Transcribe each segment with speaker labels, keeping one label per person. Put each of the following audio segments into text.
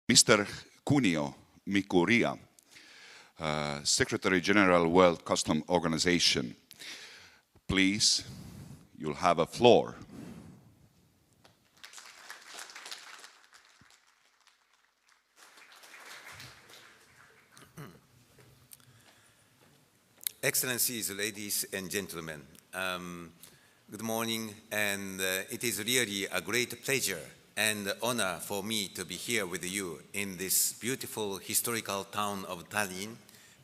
Speaker 1: Mr. Kunio Mikuriya, Secretary General, World Customs Organization. Please, you'll have a floor.
Speaker 2: Excellencies, ladies and gentlemen, good morning, and it is really a great pleasure and honor for me to be here with you in this beautiful historical town of Tallinn,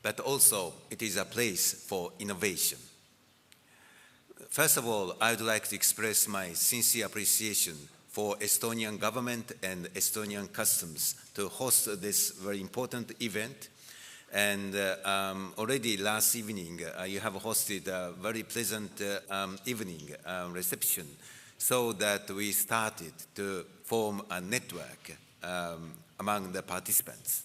Speaker 2: but also it is a place for innovation. First of all, I would like to express my sincere appreciation for Estonian government and Estonian customs to host this very important event. And already last evening, you have hosted a very pleasant evening reception so that we started to form a network among the participants.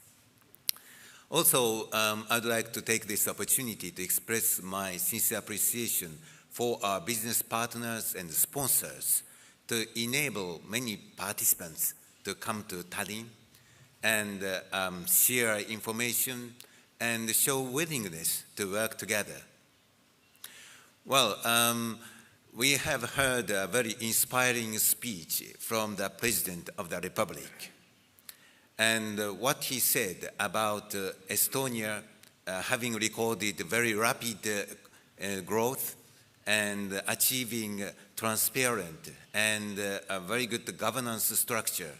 Speaker 2: Also, I'd like to take this opportunity to express my sincere appreciation for our business partners and sponsors to enable many participants to come to Tallinn and share information and show willingness to work together. Well, we have heard a very inspiring speech from the President of the Republic. And what he said about Estonia having recorded very rapid growth and achieving transparent and a very good governance structure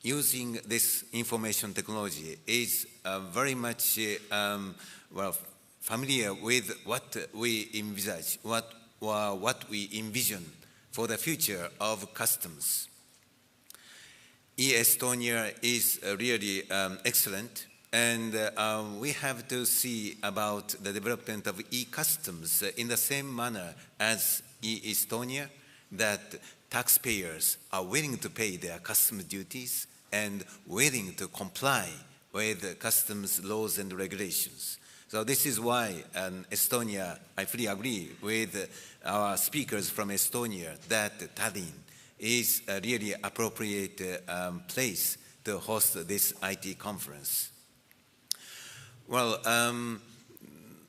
Speaker 2: using this information technology is very much familiar with what we envisage, what we envision for the future of customs. E-Estonia is really excellent, and we have to see about the development of e-customs in the same manner as E-Estonia, that taxpayers are willing to pay their customs duties and willing to comply with customs laws and regulations. So this is why Estonia, I fully agree with our speakers from Estonia that Tallinn is a really appropriate place to host this IT conference. Well,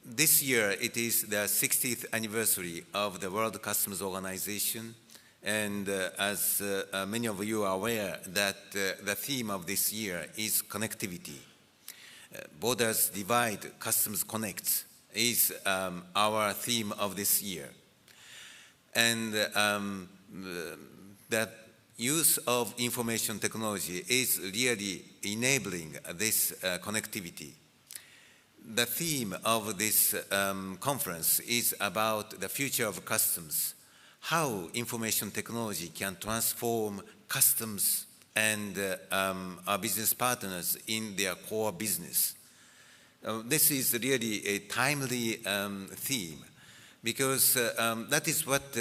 Speaker 2: this year it is the 60th anniversary of the World Customs Organization. And as many of you are aware, that the theme of this year is connectivity. Borders divide, customs connects is our theme of this year. And the use of information technology is really enabling this connectivity. The theme of this conference is about the future of customs, how information technology can transform customs and our business partners in their core business. This is really a timely theme because that is what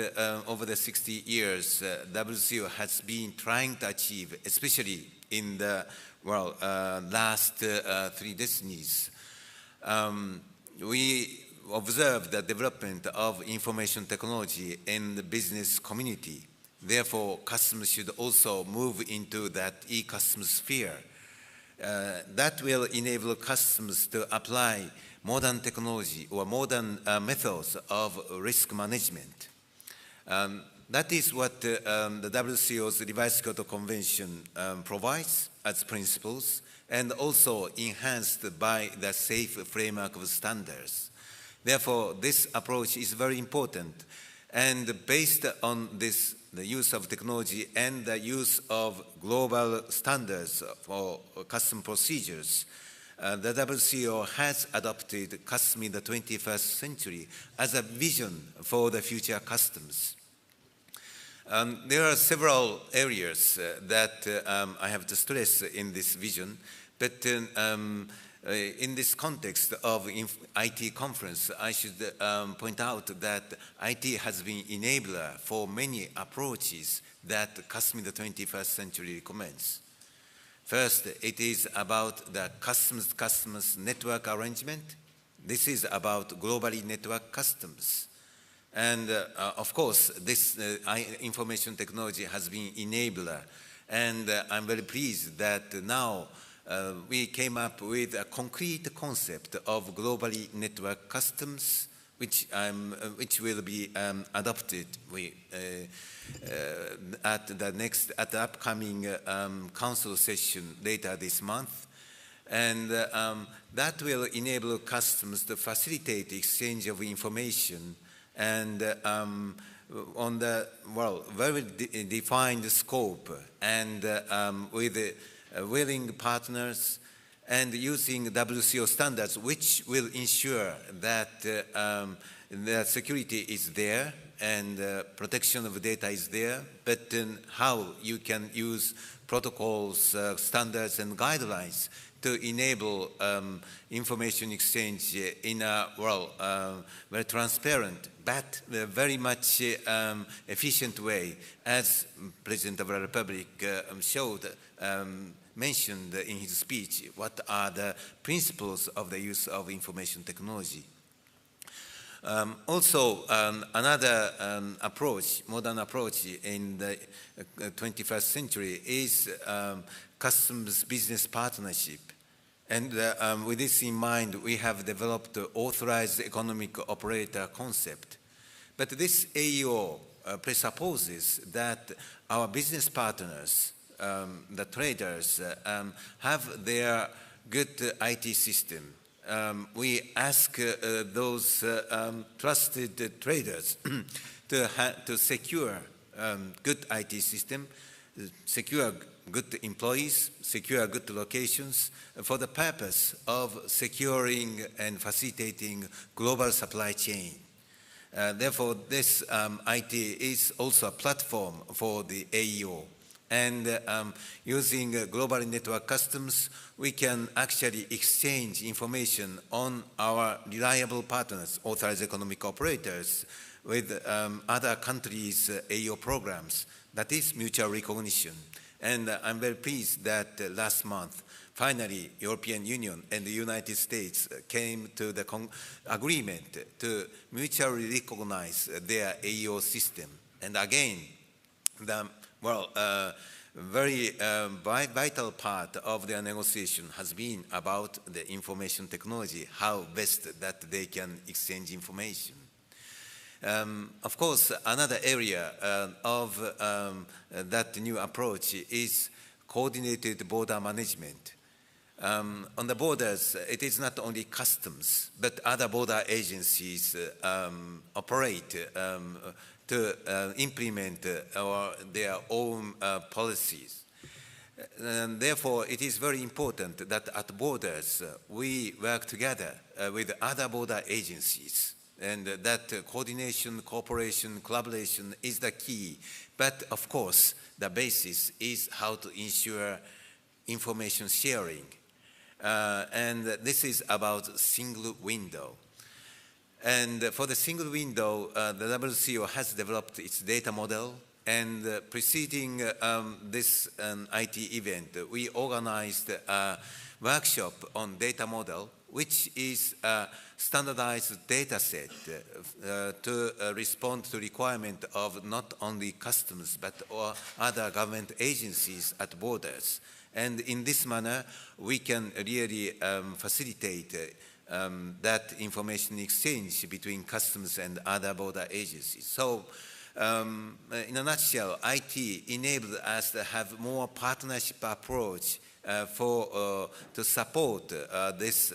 Speaker 2: over the 60 years W.C.O has been trying to achieve, especially in the last 3 decades. We observe the development of information technology in the business community. Therefore, customs should also move into that e-customs sphere. That will enable customs to apply modern technology or modern methods of risk management. That is what the WCO's Revised Kyoto Convention provides as principles, and also enhanced by the safe framework of standards. Therefore, this approach is very important, and based on this, the use of technology and the use of global standards for custom procedures, the WCO has adopted customs in the 21st century as a vision for the future customs. There are several areas that I have to stress in this vision, but in this context of IT conference, I should point out that IT has been enabler for many approaches that customs in the 21st century recommends. First, it is about the customs network arrangement. This is about globally networked customs. And of course, this information technology has been enabler And I'm very pleased that now we came up with a concrete concept of globally networked customs, which will be adopted at the upcoming council session later this month. And that will enable customs to facilitate exchange of information and on the, very defined scope and with willing partners and using W.C.O standards, which will ensure that the security is there and protection of data is there, but how you can use protocols, standards, and guidelines to enable information exchange in a, very transparent, but very much efficient way, as President of the Republic mentioned in his speech, what are the principles of the use of information technology. Also, another approach, modern approach in the 21st century is customs business partnership. And with this in mind, we have developed the authorized economic operator concept. But this AEO presupposes that our business partners, the traders, have their good IT system. We ask those trusted traders to secure good IT system, secure good employees, secure good locations for the purpose of securing and facilitating global supply chain. Therefore, this IT is also a platform for the AEO. And using global network customs, we can actually exchange information on our reliable partners, authorized economic operators, with other countries' AEO programs. That is mutual recognition. And I'm very pleased that last month, finally, European Union and the United States came to the agreement to mutually recognize their AEO system. And again, the very vital part of their negotiation has been about the information technology, how best that they can exchange information. Of course, another area of that new approach is coordinated border management. On the borders, it is not only customs, but other border agencies operate to implement their own policies. And therefore, it is very important that at borders, we work together with other border agencies. And that coordination, cooperation, collaboration is the key. But of course, the basis is how to ensure information sharing. And this is about single window. And for the single window, the W.C.O has developed its data model. And preceding this IT event, we organized a workshop on data model, which is a standardized data set to respond to requirement of not only customs, but other government agencies at borders. And in this manner, we can really facilitate that information exchange between customs and other border agencies. So, in a nutshell, IT enabled us to have more partnership approach to support this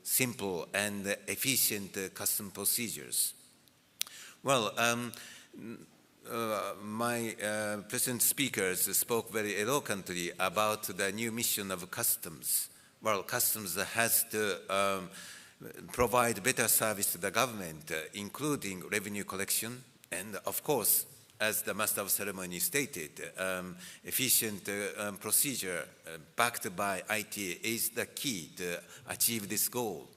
Speaker 2: simple and efficient custom procedures. Well, my present speakers spoke very eloquently about the new mission of customs. Well, customs has to provide better service to the government, including revenue collection, and of course, as the Master of Ceremony stated, efficient procedure backed by IT is the key to achieve this goal.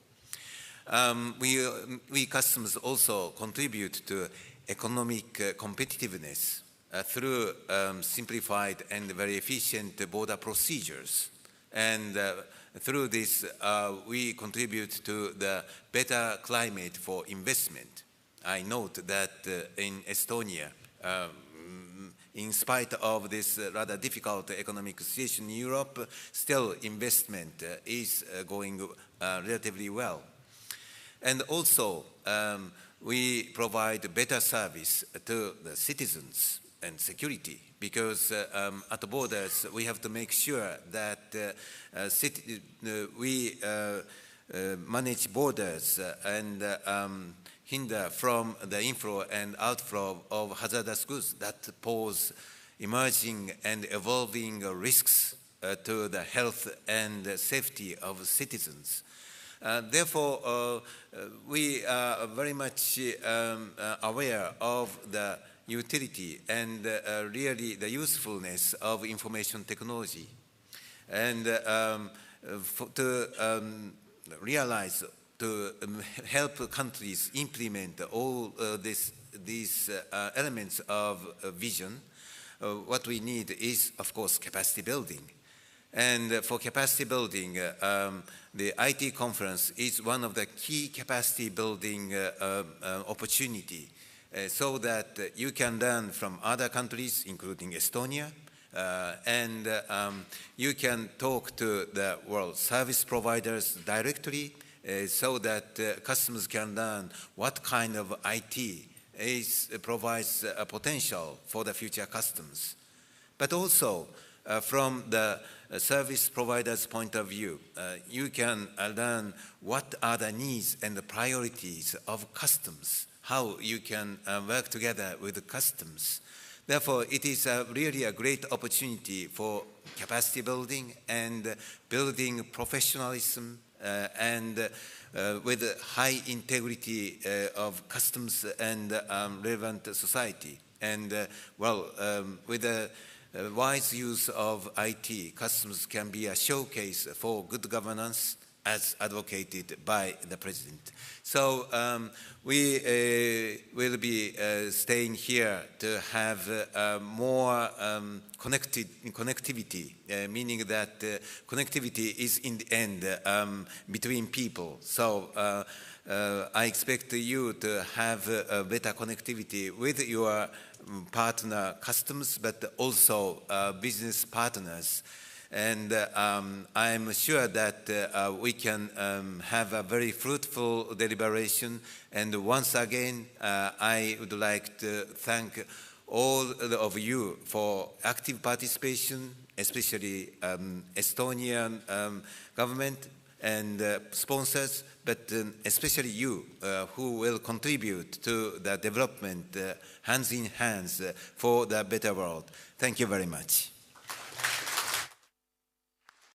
Speaker 2: We customs also contribute to economic competitiveness through simplified and very efficient border procedures. And through this, we contribute to the better climate for investment. I note that in Estonia, in spite of this rather difficult economic situation in Europe, still investment is going relatively well. And also, we provide better service to the citizens and security, because at the borders we have to make sure that we manage borders and hinder from the inflow and outflow of hazardous goods that pose emerging and evolving risks to the health and safety of citizens. Therefore, we are very much aware of the utility and really the usefulness of information technology. And to realize, to help countries implement all these elements of vision, what we need is, of course, capacity building. And for capacity building, the IT conference is one of the key capacity building opportunity, so that you can learn from other countries, including Estonia, and you can talk to the world service providers directly, so that customers can learn what kind of IT provides a potential for the future customers. But also, from the service provider's point of view, you can learn what are the needs and the priorities of customs, how you can work together with the customs. Therefore, it is really a great opportunity for capacity building and building professionalism and with high integrity of customs and relevant society. And with the wise use of IT, customs can be a showcase for good governance as advocated by the President. So we will be staying here to have more connectivity, meaning that connectivity is in the end between people. So I expect you to have better connectivity with your partner customs, but also business partners. And I'm sure that we can have a very fruitful deliberation. And once again, I would like to thank all of you for active participation, especially Estonian government and sponsors, but especially you who will contribute to the development hands in hands for the better world. Thank you very much.